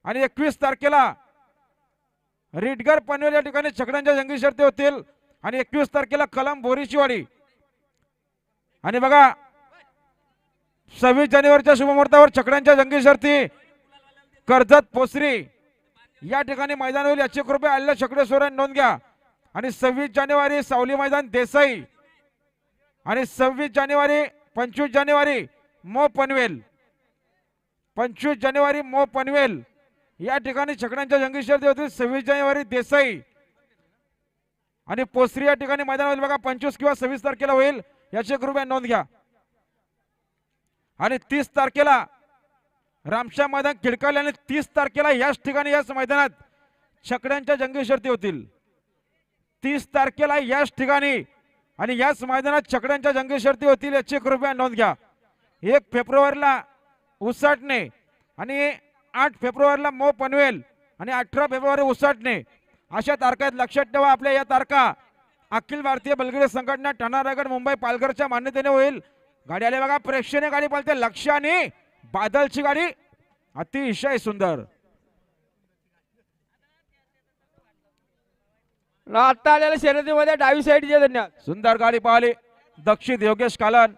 आणि 21 तारखेला रिटगर पनवेल या ठिकाणी छकड्यांच्या जंगी शर्ती होतील आणि 21 तारखेला कलम बोरीचीवाडी आणि बघा 26 जानेवारीच्या शुभमुहूर्तावर छकड्यांच्या जंगी शर्ती कर्जत पोसरी या ठिकाणी मैदान होईल। याची कृपया आलेल्या छकडे सोरांनी नोंद घ्या। आणि 26 जानेवारी सावली मैदान देसाई आणि 26 जानेवारी 25 जानेवारी मो पनवेल 25 जानेवारी मो पनवेल या ठिकाणी छकड्यांच्या जंगी शर्ती होतील। 26 जानेवारी देसाई आणि पोसरी या ठिकाणी मैदान होईल बघा 25 किंवा 26 तारखेला होईल। याची कृपया नोंद घ्या। आणि 30 तारखेला रामशाह मैदान खिडकाले आणि 30 तारखेला याच ठिकाणी याच मैदानात छकड्यांच्या जंगी शर्ती होतील। 30 तारखेला याच ठिकाणी आणि याच मैदानात छकड्यांच्या जंगी शर्ती होतील। याची कृपया नोंद घ्या। 1 फेब्रुवारीला उसाटणे आणि 8 फेब्रुवारीला मो पनवेल आणि 18 फेब्रुवारी उसाटणे अशा तारखा आहेत। लक्षात ठेवा आपल्या या तारखा अखिल भारतीय बलगडी संघटना ठाणा रायगड मुंबई पालघरच्या मान्यतेने होईल। गाडी आले बघा प्रेक्षणीय गाडी पळते लक्ष आणि बादलची गाडी अतिशय सुंदर आता आलेल्या शर्यतीमध्ये डावी साईडचे धन्यवाद। सुंदर गाडी पाहिली दक्षित योगेश कालन